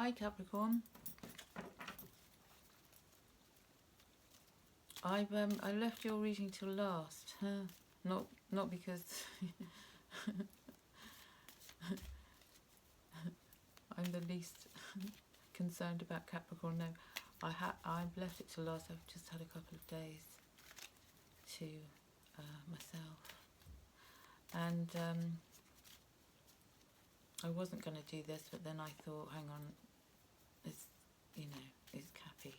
Hi Capricorn. I left your reading till last. Not because I'm the least concerned about Capricorn. No, I've left it till last. I've just had a couple of days to myself, and I wasn't going to do this, but then I thought, hang on, it's it's Cappy.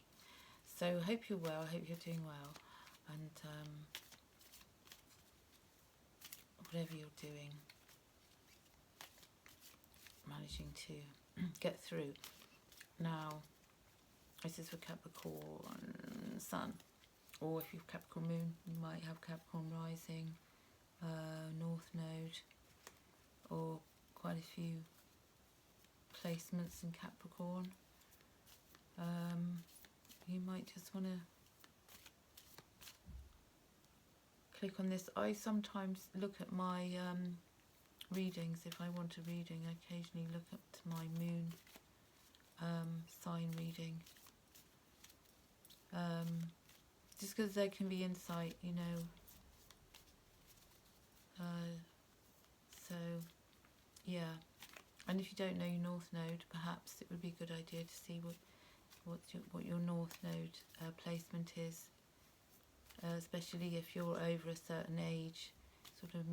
So I hope you're well. I hope you're doing well, and whatever you're doing, managing to get through. Now, this is for Capricorn Sun, or if you've Capricorn Moon, you might have Capricorn Rising, North Node, or quite a few placements in Capricorn. You might just want to click on this. I sometimes look at my readings. If I want a reading, I occasionally look at my moon sign reading, just because there can be insight, so yeah. And if you don't know your North Node, perhaps it would be a good idea to see what your North Node placement is, especially if you're over a certain age, sort of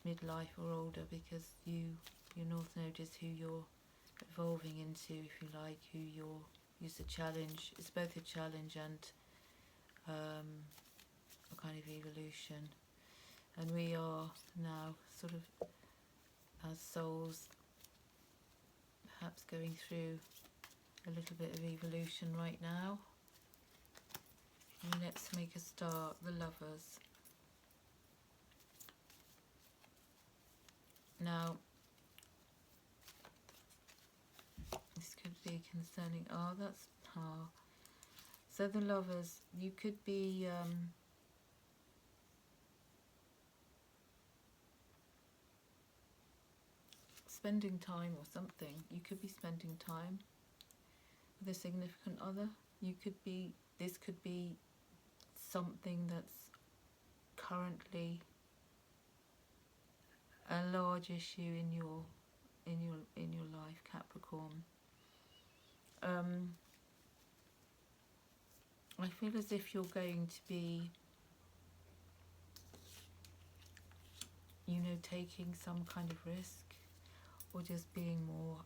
midlife or older, because your North Node is who you're evolving into, if you like, it's a challenge. It's both a challenge and a kind of evolution. And we are now sort of, as souls, perhaps going through a little bit of evolution right now. And let's make a start. The Lovers. Now, this could be concerning. So the Lovers, you could be spending time or something. You could be spending time with a significant other. This could be something that's currently a large issue in your life, Capricorn. I feel as if you're going to be, taking some kind of risk, or just being more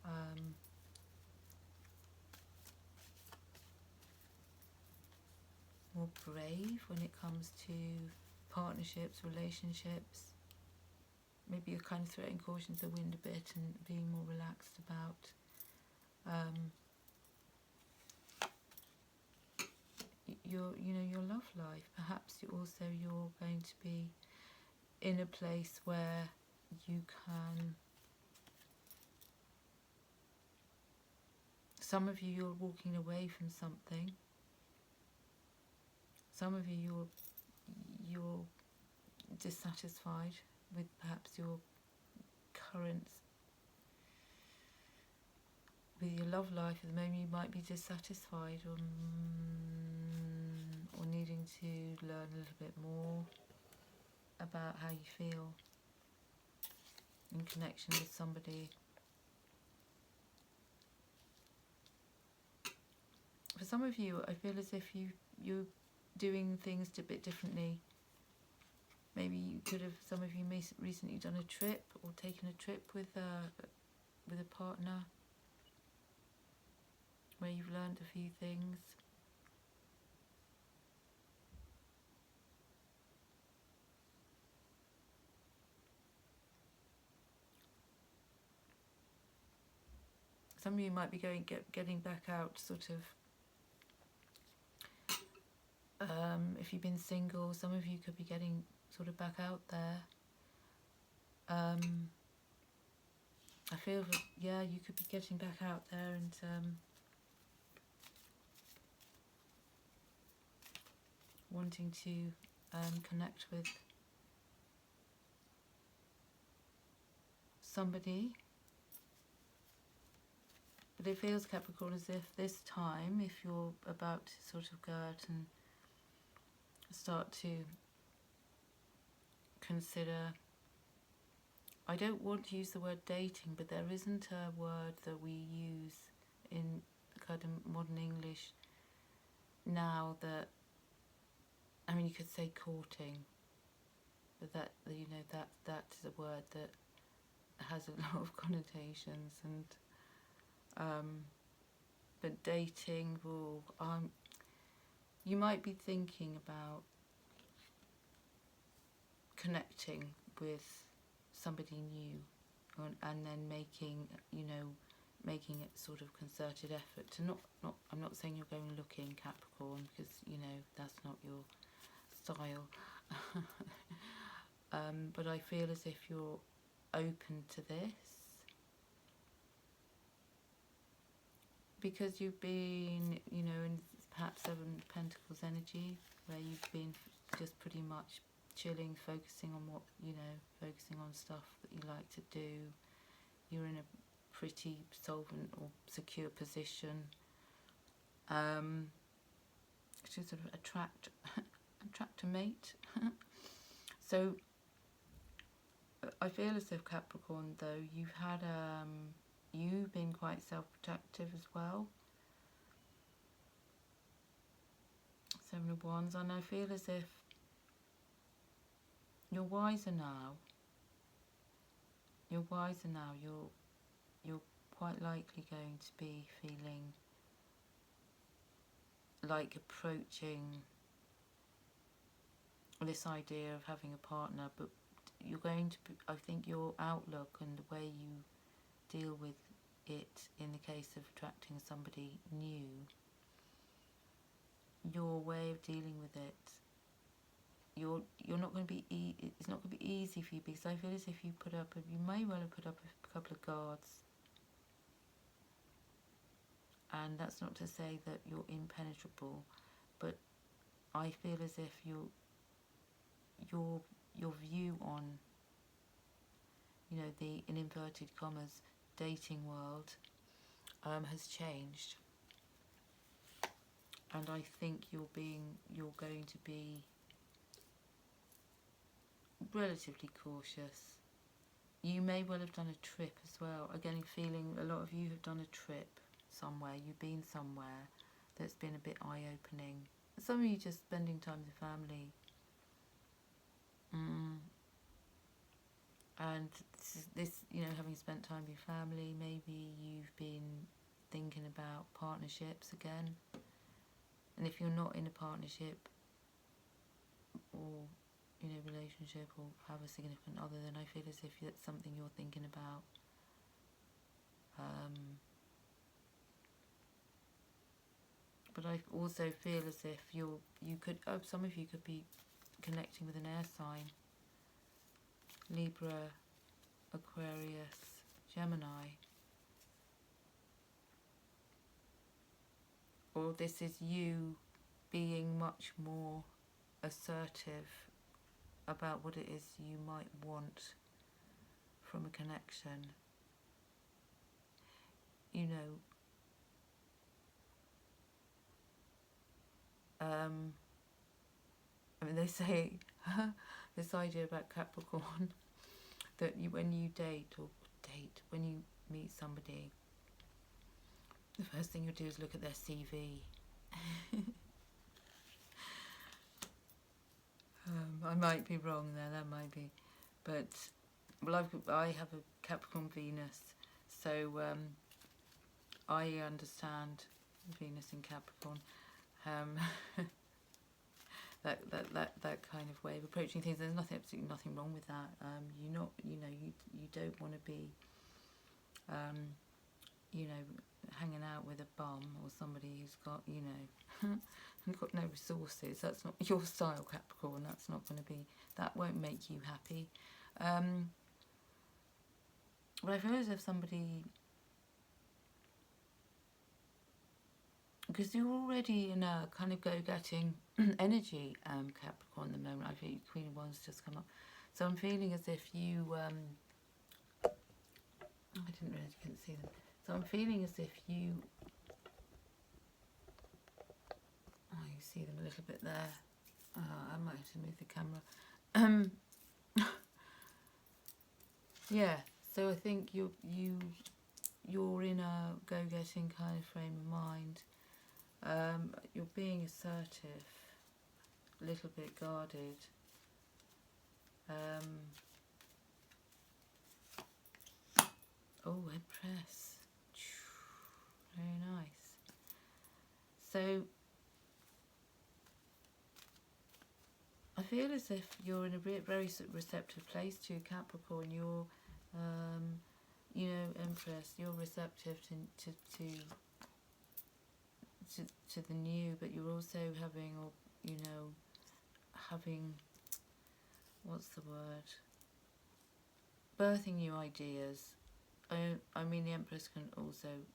brave when it comes to partnerships, relationships. Maybe you're kind of throwing caution to the wind a bit and being more relaxed about your love life. Perhaps you're going to be in a place where you can. Some of you're walking away from something. Some of you're dissatisfied with perhaps your current, with your love life at the moment. You might be dissatisfied, or needing to learn a little bit more about how you feel in connection with somebody. For some of you, I feel as if you're doing things a bit differently. Maybe you could have, some of you may recently done a trip or taken a trip with a partner where you've learned a few things. Some of you might be getting back out, sort of. If you've been single, some of you could be getting sort of back out there. I feel that, yeah, you could be getting back out there and wanting to connect with somebody. But it feels, Capricorn, as if this time, if you're about to sort of go out and start to consider, I don't want to use the word dating, but there isn't a word that we use in kind of modern English now that, I mean, you could say courting, but that, you know, that's a word that has a lot of connotations, and but dating will, you might be thinking about connecting with somebody new, and then making, you know, making it sort of concerted effort to not I'm not saying you're going looking, Capricorn, because, you know, that's not your style. But I feel as if you're open to this because you've been, you know, in perhaps Seven of Pentacles energy, where you've been just pretty much chilling, focusing on what, you know, focusing on stuff that you like to do. You're in a pretty solvent or secure position, to sort of attract a mate. So I feel as if, Capricorn, though, you've had you've been quite self-protective as well. Seven of Wands, and I feel as if you're wiser now. You're wiser now. You're quite likely going to be feeling like approaching this idea of having a partner, but you're going to be, I think your outlook and the way you deal with it in the case of attracting somebody new, your way of dealing with it, you're not going to be it's not going to be easy for you, because I feel as if you may well have put up a couple of guards, and that's not to say that you're impenetrable, but I feel as if your view on, you know, the, in inverted commas, dating world has changed, and I think you're going to be relatively cautious. You may well have done a trip as well. Again, feeling a lot of you have done a trip somewhere. You've been somewhere that's been a bit eye-opening. Some of you just spending time with family. And this, you know, having spent time with your family, maybe you've been thinking about partnerships again. And if you're not in a partnership or, you know, relationship or have a significant other, then I feel as if that's something you're thinking about. But I also feel as if some of you could be connecting with an air sign. Libra, Aquarius, Gemini. Or this is you being much more assertive about what it is you might want from a connection. You know, I mean, they say this idea about Capricorn that when you when you meet somebody, the first thing you do is look at their CV. I might be wrong there, that might be, but well, I have a Capricorn Venus, so I understand Venus in Capricorn. That kind of way of approaching things. There's absolutely nothing wrong with that. You don't want to be, you know, hanging out with a bum or somebody who's got, you know, got no resources. That's not your style, Capricorn. That's not going to be. That won't make you happy. But I feel as if somebody, because you're already in a kind of go-getting energy, Capricorn, at the moment. I think Queen of Wands just come up. So I'm feeling as if you, I didn't realise you couldn't see them. So I'm feeling as if you... Oh, you see them a little bit there. I might have to move the camera. Yeah, so I think you're in a go-getting kind of frame of mind. You're being assertive, a little bit guarded. Oh, Empress. Very nice. So I feel as if you're in a very receptive place to Capricorn. You're, you know, Empress. You're receptive to the new, but you're also having, or you know, having, what's the word? Birthing new ideas. I mean, the Empress can also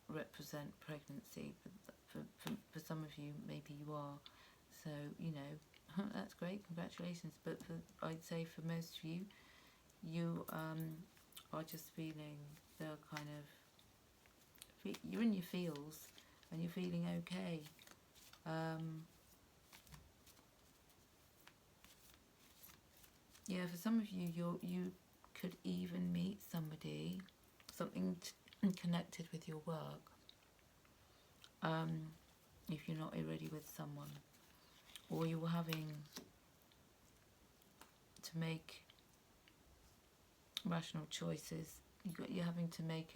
represent pregnancy. For some of you, maybe you are. So you know. That's great, congratulations. But I'd say for most of you, you are just feeling the kind of... You're in your feels and you're feeling okay. Yeah, for some of you, you could even meet somebody, something connected with your work, if you're not already with someone. Or you were having to make rational choices. You're having to make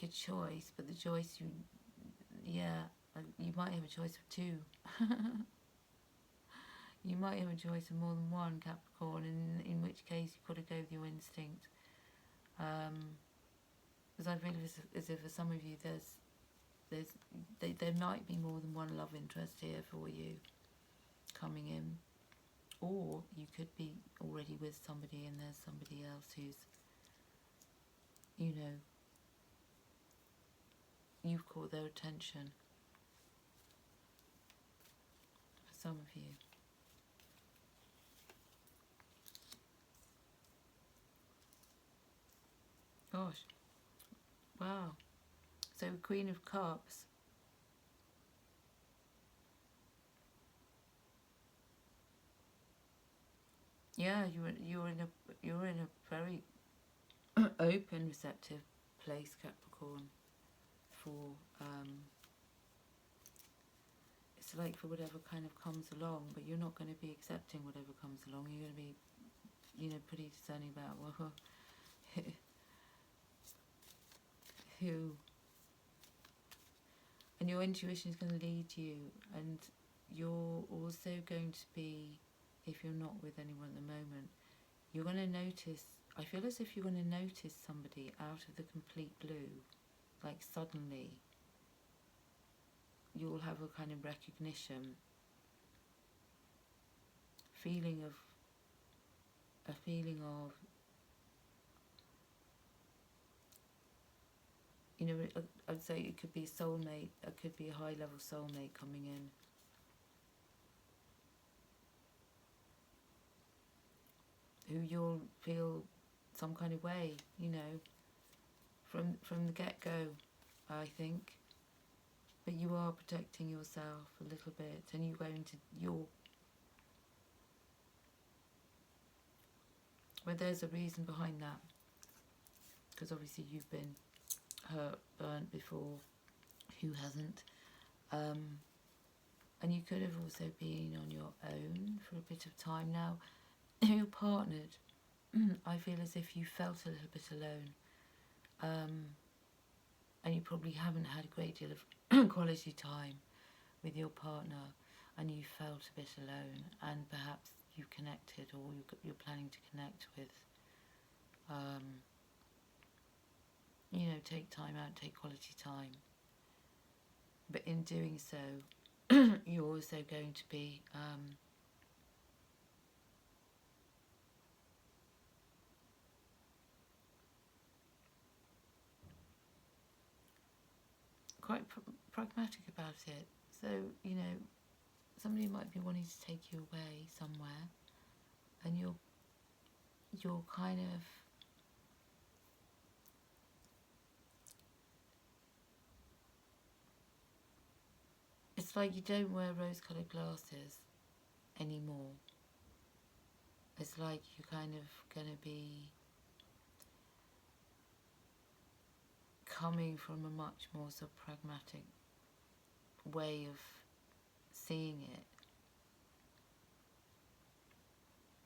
a choice, but the choice you might have a choice of two. You might have a choice of more than one, Capricorn, and in which case you've got to go with your instinct. Because I feel as if for some of you there might be more than one love interest here for you coming in, or you could be already with somebody and there's somebody else who's, you know, you've caught their attention. For some of you. Gosh. Wow. So Queen of Cups. Yeah, you're in a very open, receptive place, Capricorn. For it's like for whatever kind of comes along, but you're not going to be accepting whatever comes along. You're going to be, you know, pretty discerning about well, who, and your intuition is going to lead you, and you're also going to be, if you're not with anyone at the moment, you're going to notice, I feel as if you're going to notice somebody out of the complete blue, like suddenly you'll have a kind of recognition, a feeling of, you know, I'd say it could be a soulmate, it could be a high level soulmate coming in. Who you'll feel some kind of way, you know, from the get-go, I think. But you are protecting yourself a little bit, and you're going to well, there's a reason behind that, because obviously you've been hurt, burnt before. Who hasn't? And you could have also been on your own for a bit of time now. You're partnered. I feel as if you felt a little bit alone, and you probably haven't had a great deal of quality time with your partner, and you felt a bit alone, and perhaps you connected, or you're planning to connect with, you know, take time out, take quality time. But in doing so, you're also going to be quite pragmatic about it. So, you know, somebody might be wanting to take you away somewhere, and you're kind of, it's like you don't wear rose-coloured glasses anymore. It's like you're kind of going to be coming from a much more sort of pragmatic way of seeing it.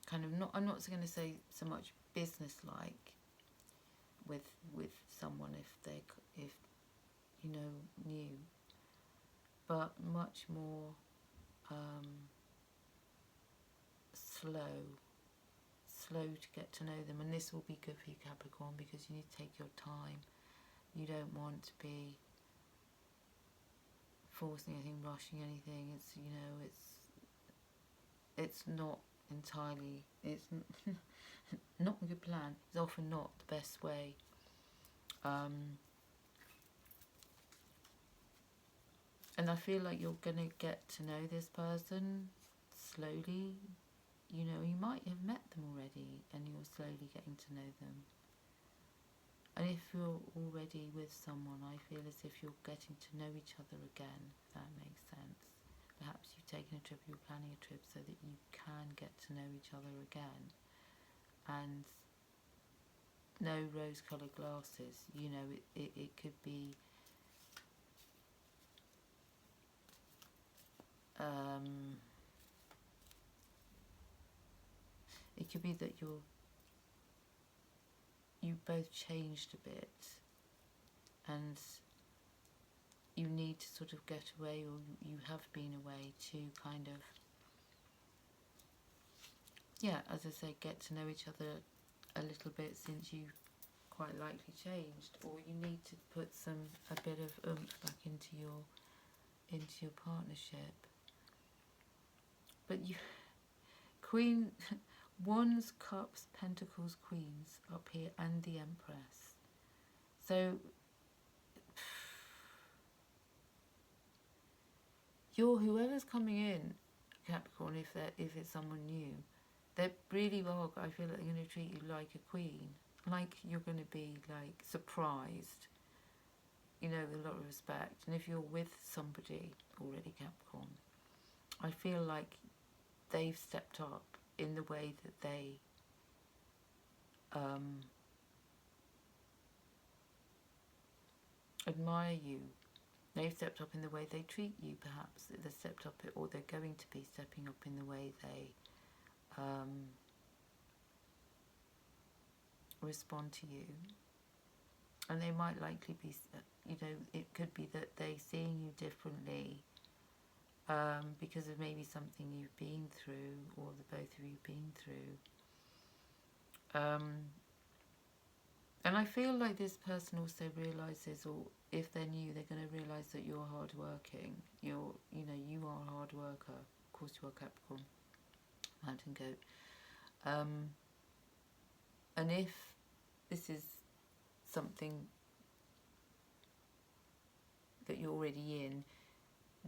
Kind of not, I'm not going to say so much business-like with someone if you know, new, but much more slow to get to know them. And this will be good for you, Capricorn, because you need to take your time. You don't want to be forcing anything, rushing anything. It's, you know, it's not entirely, it's not a good plan. It's often not the best way. And I feel like you're going to get to know this person slowly. You know, you might have met them already and you're slowly getting to know them. And if you're already with someone, I feel as if you're getting to know each other again, if that makes sense. Perhaps you've taken a trip, you're planning a trip so that you can get to know each other again. And no rose-coloured glasses, you know, it could be it could be that you both changed a bit and you need to sort of get away, or you have been away to kind of, yeah, as I say, get to know each other a little bit, since you quite likely changed, or you need to put a bit of oomph back into your partnership. But you, Queen, Wands, Cups, Pentacles, Queens up here, and the Empress. So whoever's coming in, Capricorn, if it's someone new, they really are, I feel like they're going to treat you like a queen, like you're going to be like surprised, you know, with a lot of respect. And if you're with somebody already, Capricorn, I feel like they've stepped up in the way that they admire you. They've stepped up in the way they treat you, perhaps. They've stepped up, or they're going to be stepping up in the way they respond to you. And they might likely be, you know, it could be that they're seeing you differently because of maybe something you've been through, or the both of you have been through. And I feel like this person also realises, or if they're new, they're going to realise that you're hardworking. You know, you are a hard worker. Of course you are, Capricorn, mountain goat. And if this is something that you're already in,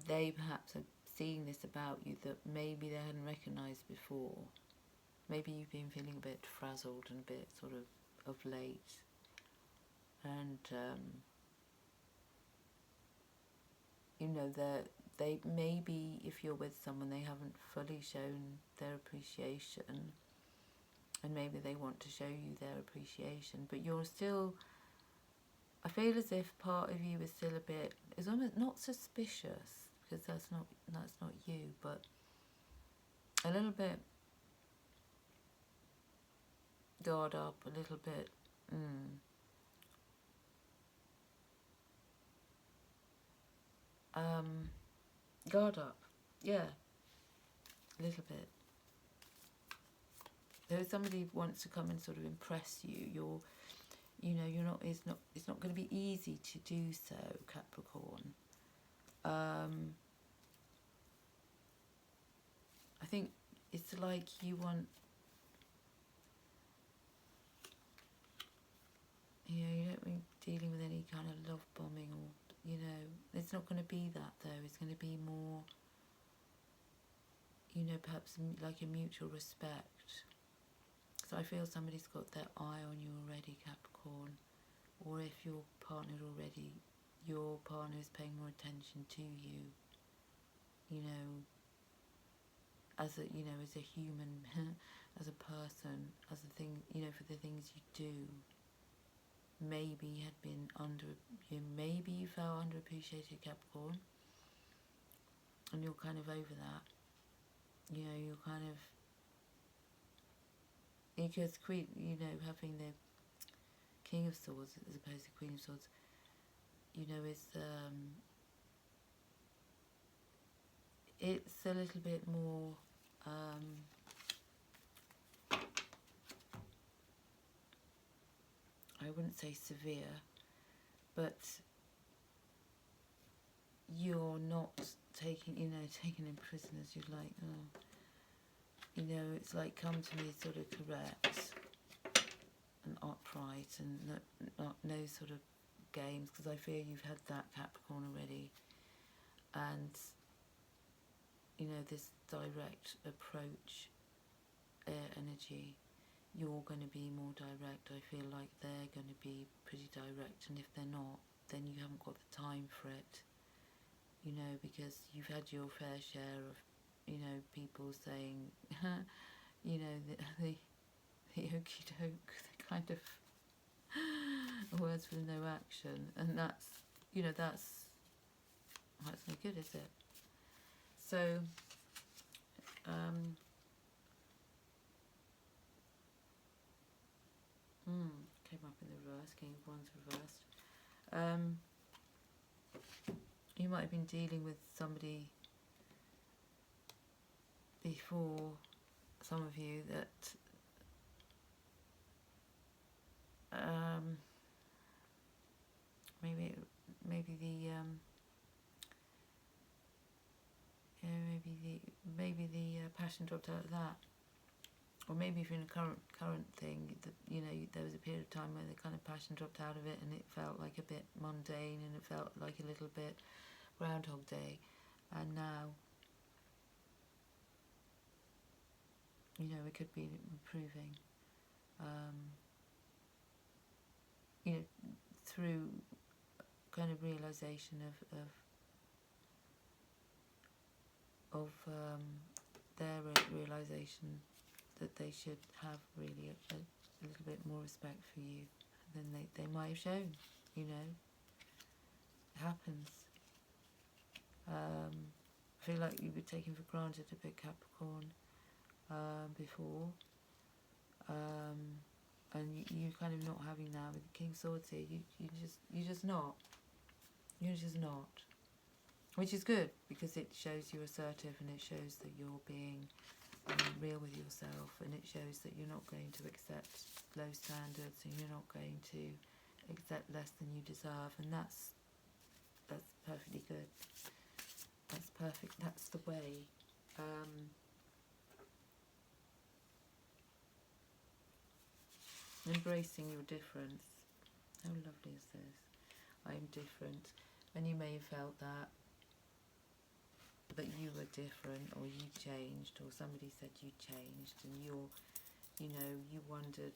they perhaps are seeing this about you that maybe they hadn't recognised before. Maybe you've been feeling a bit frazzled and a bit sort of late. And, you know, they maybe, if you're with someone, they haven't fully shown their appreciation. And maybe they want to show you their appreciation. But you're still, I feel as if part of you is still a bit, is almost not suspicious, because that's not you, but a little bit guard up, a little bit guard up, yeah, a little bit. If somebody wants to come and sort of impress you, you know, you're not. It's not going to be easy to do so, Capricorn. I think it's like you want, you know, you don't be dealing with any kind of love bombing, or, you know, it's not going to be that though. It's going to be more, you know, perhaps like a mutual respect. I feel somebody's got their eye on you already, Capricorn. Or if your partner is paying more attention to you, you know, as a human, as a person, as a thing, you know, for the things you do. Maybe maybe you felt underappreciated, Capricorn, and you're kind of over that. You know, you're kind of, because having the King of Swords as opposed to Queen of Swords, you know, is it's a little bit more I wouldn't say severe, but you're not taking in prisoners. You're like, oh, you know, it's like, come to me sort of correct and upright, and no sort of games, because I fear you've had that, Capricorn, already. And you know, this direct approach energy, you're going to be more direct. I feel like they're going to be pretty direct, and if they're not, then you haven't got the time for it, you know, because you've had your fair share of, you know, people saying, you know, the okey doke, the kind of words with no action, and that's, you know, that's no good, is it? So came up in the reverse, King of Wands reversed. You might have been dealing with somebody before, some of you, that maybe the passion dropped out of that, or maybe if you're in a current thing, you know, there was a period of time where the kind of passion dropped out of it, and it felt like a bit mundane, and it felt like a little bit Groundhog Day, and now, you know, it could be improving, you know, through kind of realization of their realization that they should have really a little bit more respect for you than they might have shown, you know. It happens. I feel like you were taken for granted a bit, Capricorn, before, and you kind of not having that with the King of Swords here. You're just not, which is good, because it shows you're assertive, and it shows that you're being real with yourself, and it shows that you're not going to accept low standards, and you're not going to accept less than you deserve, and that's perfectly good. That's perfect. That's the way. Embracing your difference. How lovely is this? I am different. And you may have felt that you were different, or you changed, or somebody said you changed, and you wondered,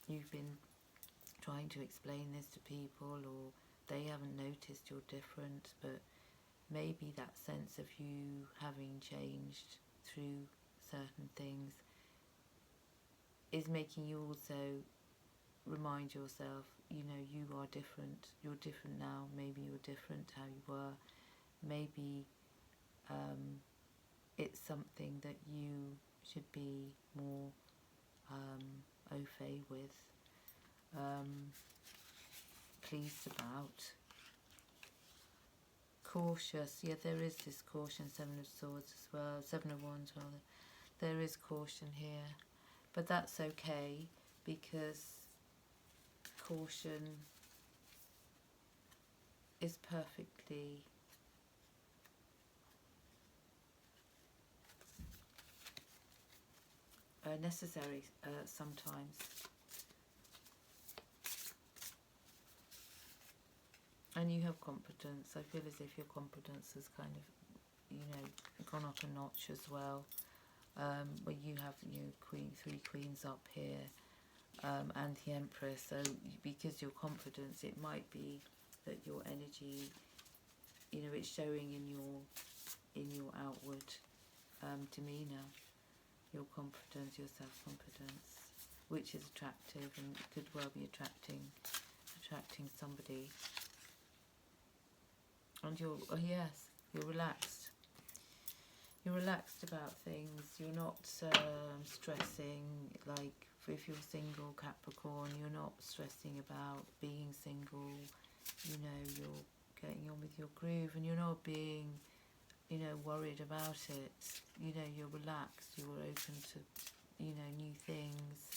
you've been trying to explain this to people, or they haven't noticed you're different, but maybe that sense of you having changed through certain things is making you also remind yourself, you know, you are different. You're different now. Maybe you're different how you were. Maybe it's something that you should be more au fait with, pleased about. Cautious. Yeah, there is this caution. 7 of Swords as well. 7 of Wands rather. There is caution here, but that's okay, because caution is perfectly necessary sometimes. And you have confidence. I feel as if your confidence has kind of, you know, gone up a notch as well. where you have, you know, three queens up here, and the Empress. So because your confidence, it might be that your energy, you know, it's showing in your outward demeanour, your confidence, your self-confidence, which is attractive and could well be attracting somebody. And you're, oh yes, you're relaxed. You're relaxed about things. You're not stressing, like if you're single Capricorn, you're not stressing about being single. You know, you're getting on with your groove, and you're not being, you know, worried about it. You know, you're relaxed, you're open to, you know, new things.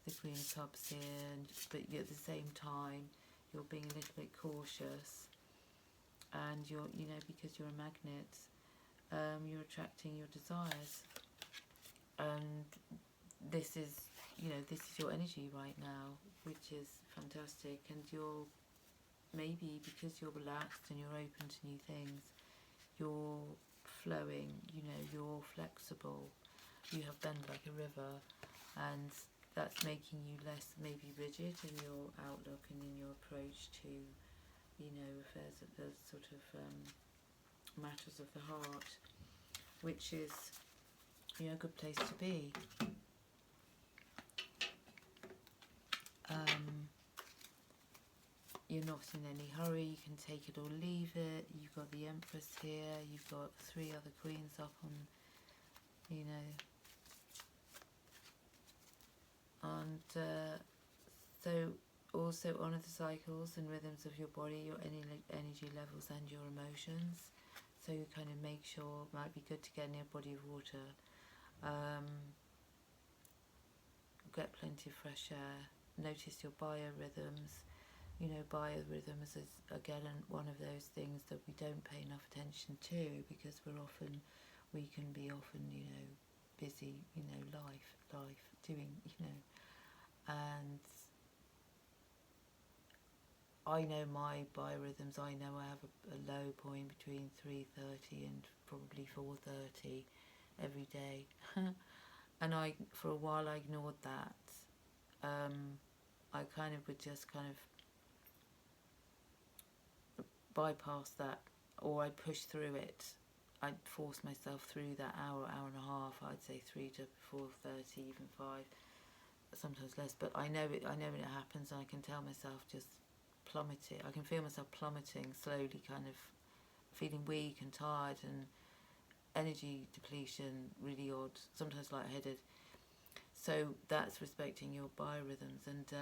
The Queen of Cups here, but at the same time, you're being a little bit cautious, and you're, you know, because you're a magnet, you're attracting your desires, and this is, you know, this is your energy right now, which is fantastic. And you're, maybe because you're relaxed and you're open to new things, you're flowing, you know, you're flexible, you have bend like a river, and that's making you less maybe rigid in your outlook and in your approach to, you know, affairs of the sort of matters of the heart, which is, you know, a good place to be. You're not in any hurry, you can take it or leave it. You've got the Empress here, you've got 3 other queens up on, you know, and so also honour the cycles and rhythms of your body, your energy levels and your emotions. So you kind of make sure, it might be good to get near a body of water, get plenty of fresh air, notice your biorhythms. You know, biorhythms is again one of those things that we don't pay enough attention to, because we can be often, you know, busy, you know, life doing, you know, and I know my biorhythms. I know I have a low point between 3:30 and probably 4:30 every day, and for a while I ignored that. I kind of would just kind of bypass that, or I'd push through it. I'd force myself through that hour and a half. I'd say 3 to 4:30, even 5, sometimes less. But I know it. I know when it happens, and I can tell myself just plummeting. I can feel myself plummeting slowly, kind of feeling weak and tired, and energy depletion, really odd, sometimes lightheaded. So that's respecting your biorhythms, and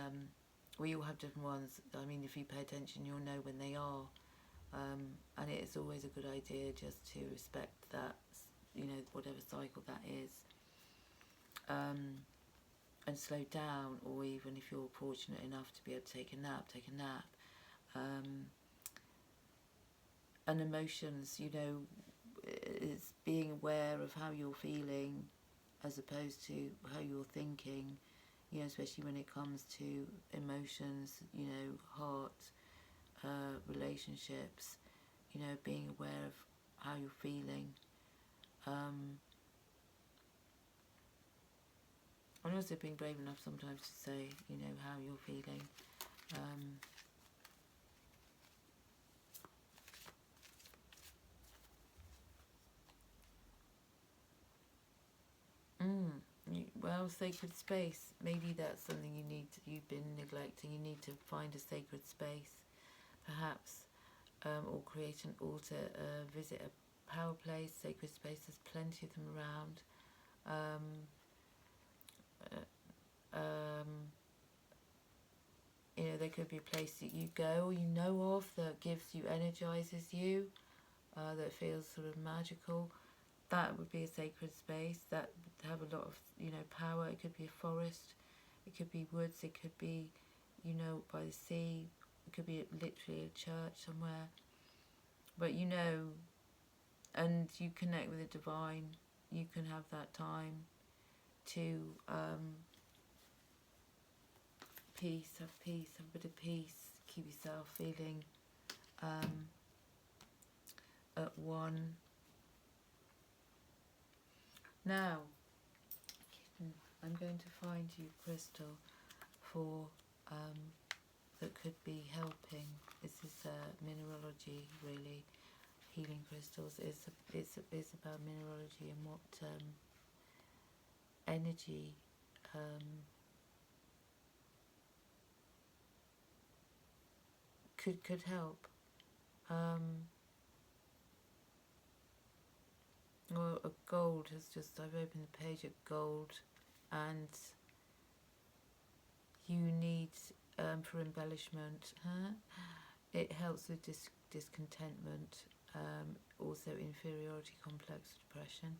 we all have different ones. I mean, if you pay attention, you'll know when they are. And it is always a good idea just to respect that, you know, whatever cycle that is, and slow down, or even if you're fortunate enough to be able to take a nap. And emotions, you know, it's being aware of how you're feeling as opposed to how you're thinking, you know, especially when it comes to emotions, you know, heart, relationships, you know, being aware of how you're feeling, and also being brave enough sometimes to say, you know, how you're feeling. Well, sacred space, maybe that's something you've been neglecting. You need to find a sacred space, perhaps, or create an altar, visit a power place, sacred space. There's plenty of them around. You know, there could be a place that you go or you know of that gives you, energizes you, that feels sort of magical. That would be a sacred space that would have a lot of, you know, power. It could be a forest, it could be woods, it could be, you know, by the sea, it could be literally a church somewhere. But you know, and you connect with the divine, you can have that time to have a bit of peace, keep yourself feeling at one. Now, I'm going to find you crystal for that could be helping. This is mineralogy, really. Healing crystals is about mineralogy and what energy could help. Well, a gold has just, I've opened the page at gold, and you need for embellishment. It helps with discontentment, also inferiority complex, depression,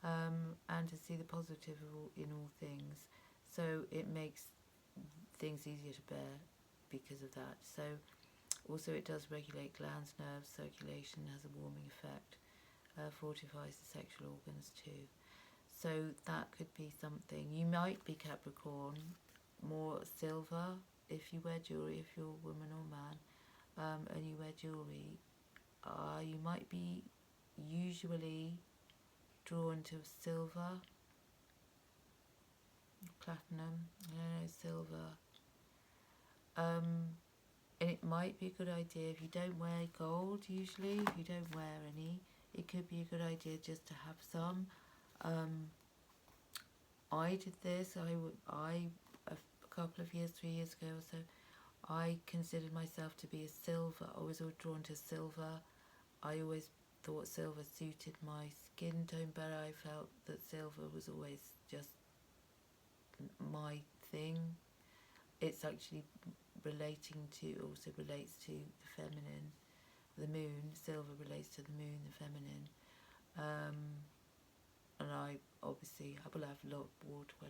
and to see the positive in all things. So it makes things easier to bear because of that. So also it does regulate glands, nerves, circulation, has a warming effect, fortifies the sexual organs too. So that could be something. You might be Capricorn, more silver if you wear jewellery, if you're a woman or man, and you wear jewellery. You might be usually drawn to silver, platinum, silver. And it might be a good idea if you don't wear gold usually, if you don't wear any, it could be a good idea just to have some. I did this, a couple of years, 3 years ago or so, I considered myself to be a silver. I was always drawn to silver. I always thought silver suited my skin tone better. I felt that silver was always just my thing. It's actually also relates to the feminine, the moon. Silver relates to the moon, the feminine. And I will have a lot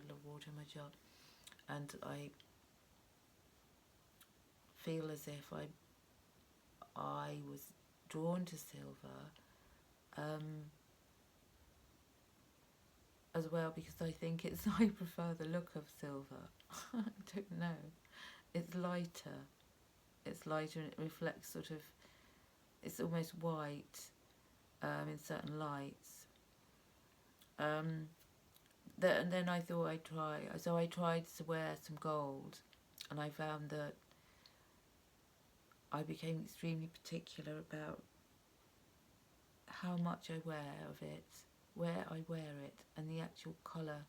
of water in my jar, and I feel as if I was drawn to silver as well, because I think I prefer the look of silver. I don't know. It's lighter and it reflects sort of, it's almost white in certain lights. And then I thought I'd try, so I tried to wear some gold, and I found that I became extremely particular about how much I wear of it, where I wear it, and the actual colour,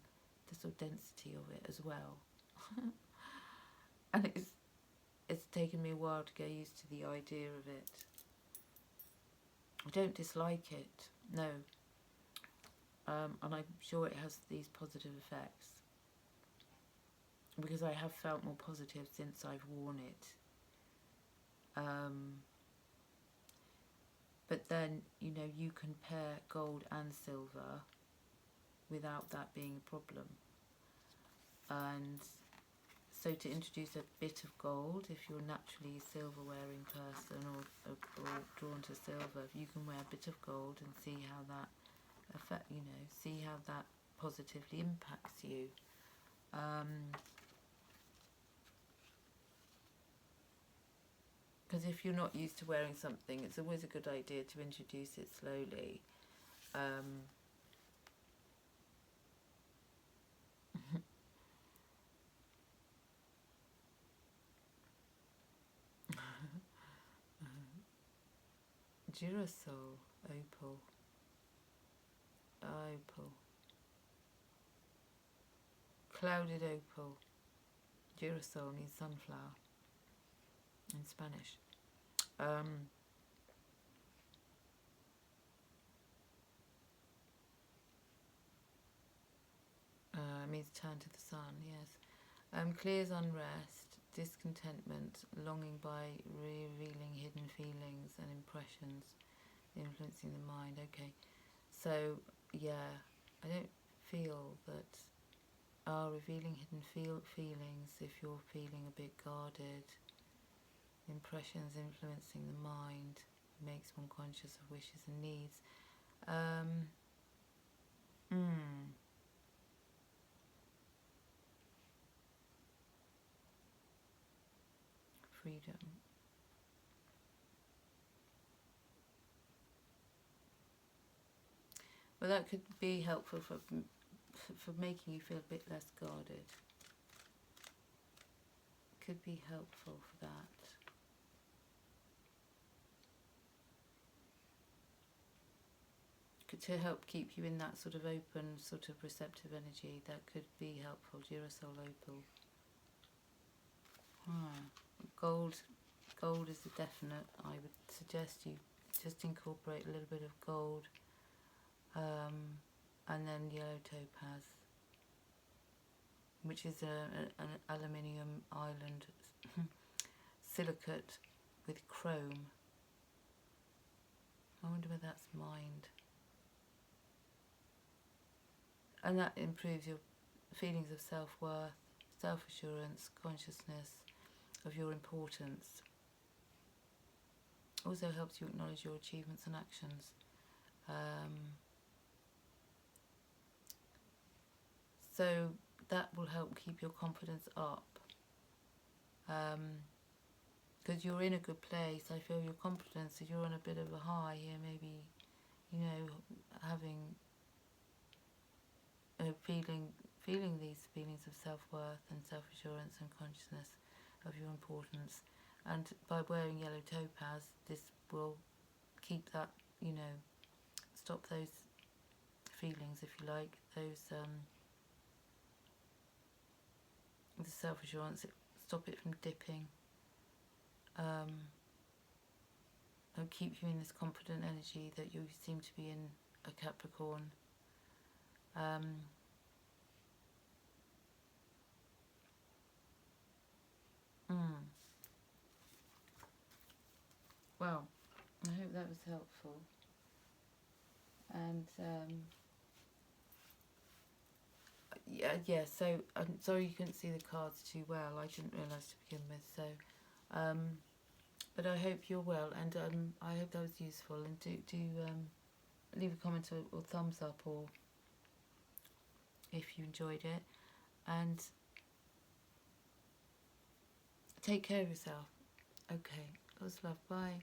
the sort of density of it as well. And it's taken me a while to get used to the idea of it. I don't dislike it, no. And I'm sure it has these positive effects, because I have felt more positive since I've worn it. But then, you can pair gold and silver without that being a problem. And so to introduce a bit of gold, if you're naturally a silver-wearing person or drawn to silver, you can wear a bit of gold and see how that see how that positively impacts you. Because if you're not used to wearing something, it's always a good idea to introduce it slowly. Girasol, opal, clouded opal. Girasol means sunflower in Spanish. Means turn to the sun, yes. Clears unrest, discontentment, longing by revealing hidden feelings and impressions, influencing the mind. Okay, so yeah, I don't feel that revealing hidden feelings, if you're feeling a bit guarded, impressions influencing the mind, makes one conscious of wishes and needs. Freedom. Well, that could be helpful for for making you feel a bit less guarded. Could be helpful for that. To help keep you in that sort of open, sort of receptive energy, that could be helpful. Durasol Opal. Gold is a definite. I would suggest you just incorporate a little bit of gold, and then yellow topaz, which is an aluminium island silicate with chrome. I wonder whether that's mined. And that improves your feelings of self-worth, self-assurance, consciousness of your importance. Also helps you acknowledge your achievements and actions. So that will help keep your confidence up. Because you're in a good place. I feel your confidence, if you're on a bit of a high here, maybe, you know, having feeling these feelings of self-worth and self-assurance and consciousness of your importance. And by wearing yellow topaz, this will keep that, you know, stop those feelings, if you like, those the self-assurance, stop it from dipping, and keep you in this confident energy that you seem to be in a Capricorn. Well, I hope that was helpful. And yeah. So I'm sorry you couldn't see the cards too well. I didn't realise to begin with. So, but I hope you're well, and I hope that was useful. And do leave a comment or thumbs up, or if you enjoyed it, and take care of yourself. Okay, lots of love. Bye.